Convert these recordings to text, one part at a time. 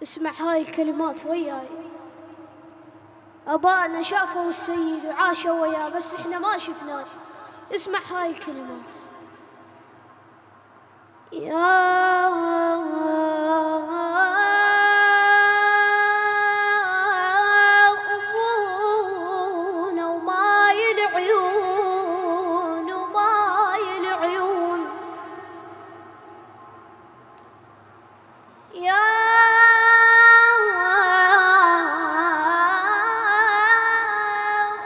اسمع هاي الكلمات وياي. أبانا شافوا السيد وعاشوا وياه بس إحنا ما شفناه. اسمع هاي الكلمات. يا أبونا وماي العيون وماي العيون، يا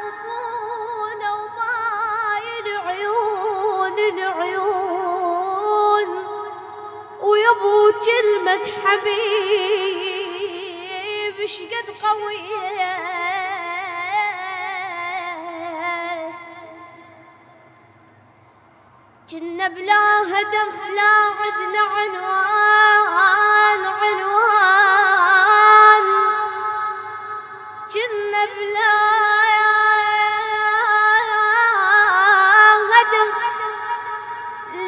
أبونا وماي العيون العيون، ويبو كلمة حبيب شقد قوية، جنة بلا هدف لا عدنا عنوان عنوان، جنة بلا هدف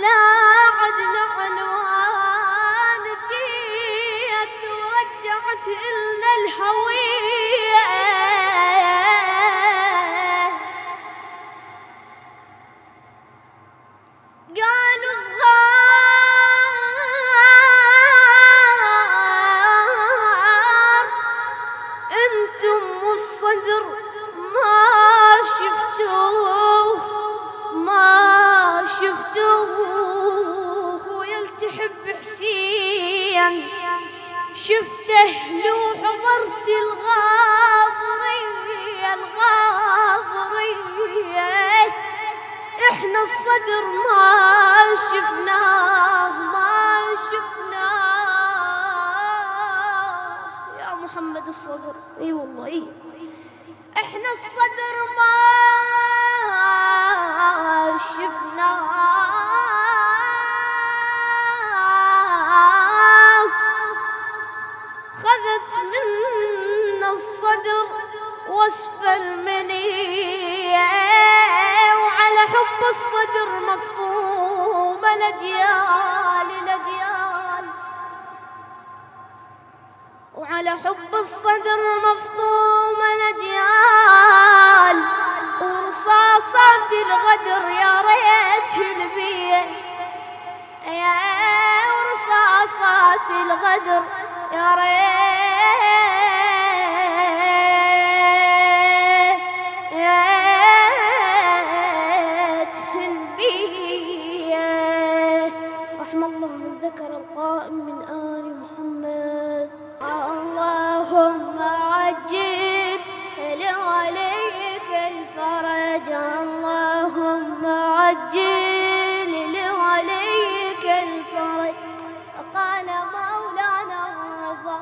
لا عدنا عنوان، جيت ورجعت إلنا الهوية، قالوا صغار انتم والصدر ما شفتوه ما شفتوه، ويلتحب حسين شفته لو حضرت الغاضرية الغاضرية، احنا الصدر ما شفناه ما شفناه، يا محمد الصدر اي والله اي، احنا الصدر ما شفناه، خذت منا الصدر وصف المنية، وعلى حب الصدر مفطومة الأجيال الأجيال، وعلى حب الصدر مفطومة الأجيال، ورصاصات الغدر يا ريت نبيه، ورصاصات الغدر يا ريت نبيه، رحم الله من ذكر القائم من آل محمد. اللهم عجل لوليك الفرج، اللهم عجل لوليك الفرج، قال مولانا الرضا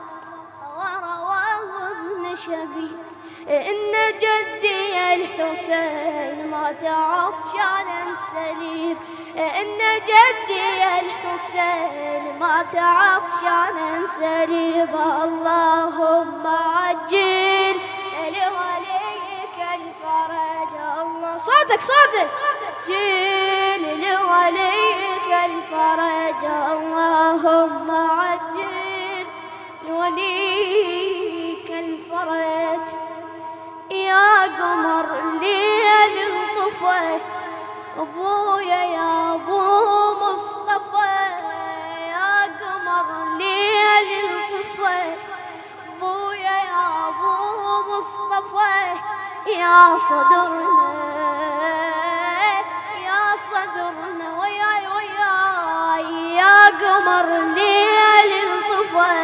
ورواه ابن شبيب إن جدي الحسين مات عطشانا سليب، إن جدي الحسين مات عطشانا سليب، اللهم عجل لوليك الفرج، الله صوتك صوتك، عجل لوليك الفرج، اللهم عجل لوليك الفرج، يا قمر ليل انطفى ابويا يا ابو مصطفى، يا قمر ليل انطفى ابويا يا ابو مصطفى، يا صدرنا يا صدرنا وياي وياي، يا قمر ليل انطفى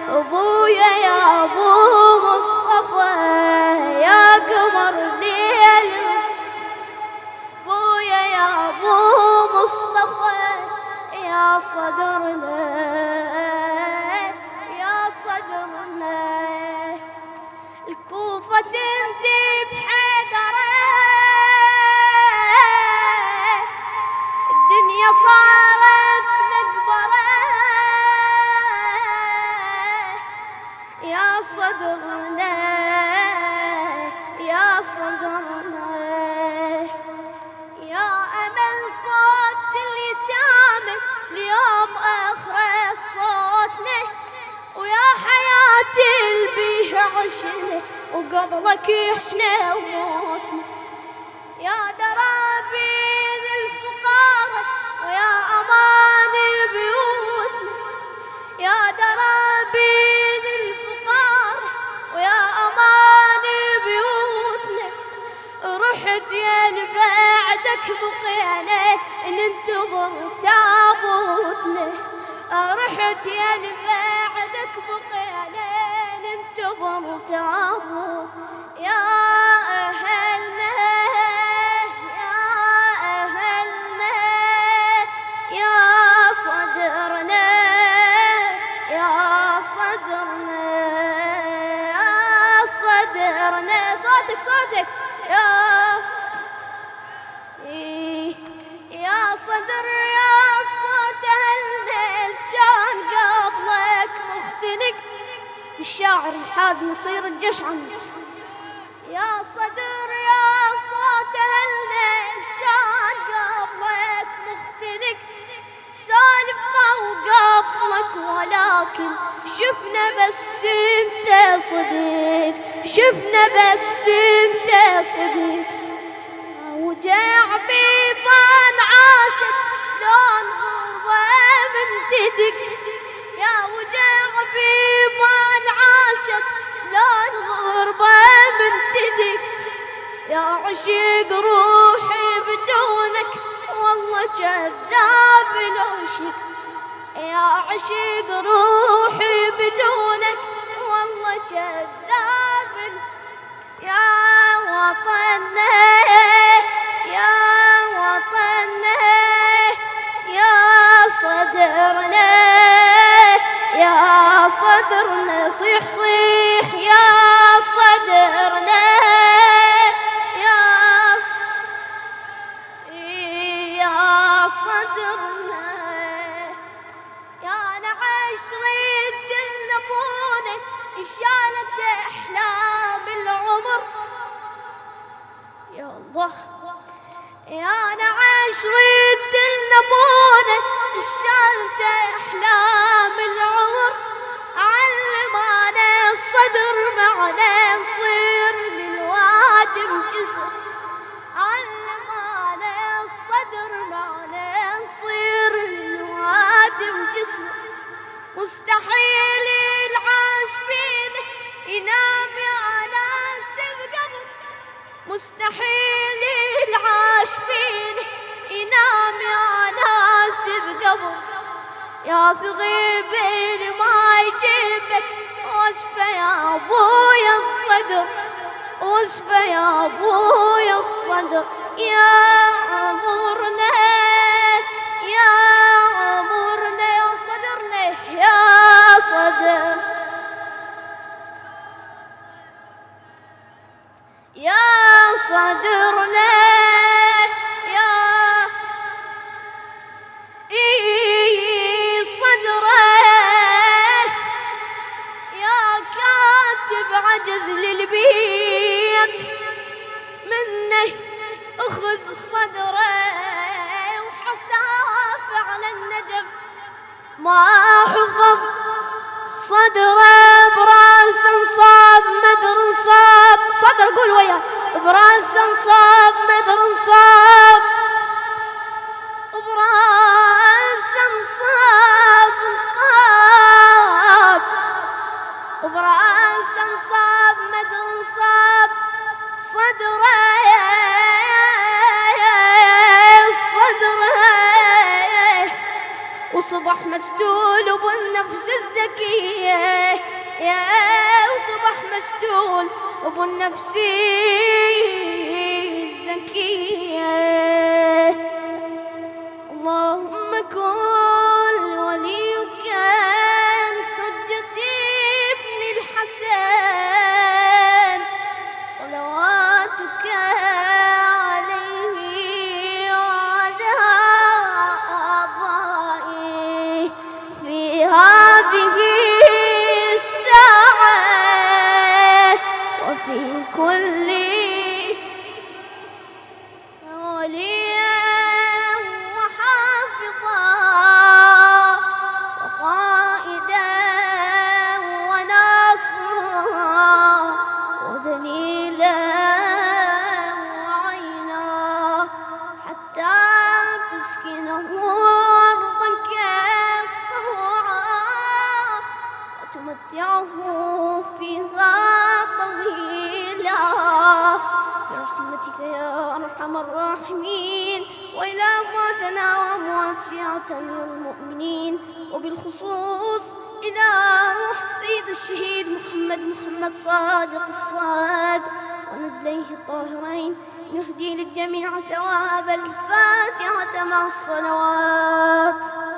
ابويا يا ابو مصطفى، يا قمر ليل ابويا يا ابو مصطفى، يا صدرنا يا صدرنا، الكوفة تنتي بحيدرة، الدنيا صارت مقبرة، يا صدرنا يا صدرنا، يا أمل صوت اليتامى اليوم أخرس صوتنا، ويا حياة بيه عشنا وقبلك احنا وموتنا. يا درابين الفقارة ويا أمان بيوتنا، يا درابين الفقارة ويا أمان بيوتنا. رحت ين بعدك بقينا ننتظر تابوتنا، رحت ين بعدك بقينا ننتظر تابوت. يا أهلنا يا أهلنا يا صدرنا يا صدرنا يا صدرنا. صوتك صوتك. يا صدر يا صوت أهلنا كان قبلك مختنق. الشاعر الحاج نصير الجشعن. يا صدر يا صوت أهلنا كان قبلك مختنق. سالفة وقبلك ولكن شفنا بس انت صديق، شفنا بس انت صديق. وجاع بيبان عاشت لون غربة من تدق. يا وجاع بيبان عاشت لون غربة من تدق. يا عشيق روحي بدونك والله كذاب لو شك. يا عشيق روحي بدونك والله كذاب. يا وطننا يا وطننا يا صدرنا يا صدرنا. صيح صيح يا صدرنا يا صدرنا. يا نعيش ريد النبونة شالت أحلام العمر. يا الله. يا نعيش ريد النبونة شالت أحلام العمر. علمانا الصدر معنا نصير للوادم جسر. علمانا الصدر معنا نصير للوادم جسر. مستحيل العاشقين ينام يا ناس بقبر. مستحيل العاشقين ينام يا ناس بقبر. يا ثغيبين ما يجيبك وصفه يا ابويا الصدر، وصفه يا ابويا الصدر. يا عمرنا يا عمرنا يا صدرنا يا صدر يا صدرنا يا صدره. يا كاتب عجز للبيت منه اخذ صدره. وحساف على النجف ما حفظ صدره. براس انصاب مدر انصاب. صدر قول ويا. براس انصاب مدر انصاب. براس انصاب انصاب. براس انصاب مدر انصاب. صدره صدره. وصبح مجدول وبالنفس الزكية. يا وصبح مجدول وبالنفس الزكية. اللهم كن وليك حجتي ابن الحسن صلواتك عليه وعلى آبائه في هذه الساعة وفي كل ولي برحمتك يا أرحم الراحمين، وإلى أمواتنا وأموات شيعة أمير المؤمنين، وبالخصوص إلى روح السيد الشهيد محمد صادق الصاد ونجليه الطاهرين، نهدي للجميع ثواب الفاتحة مع الصلوات.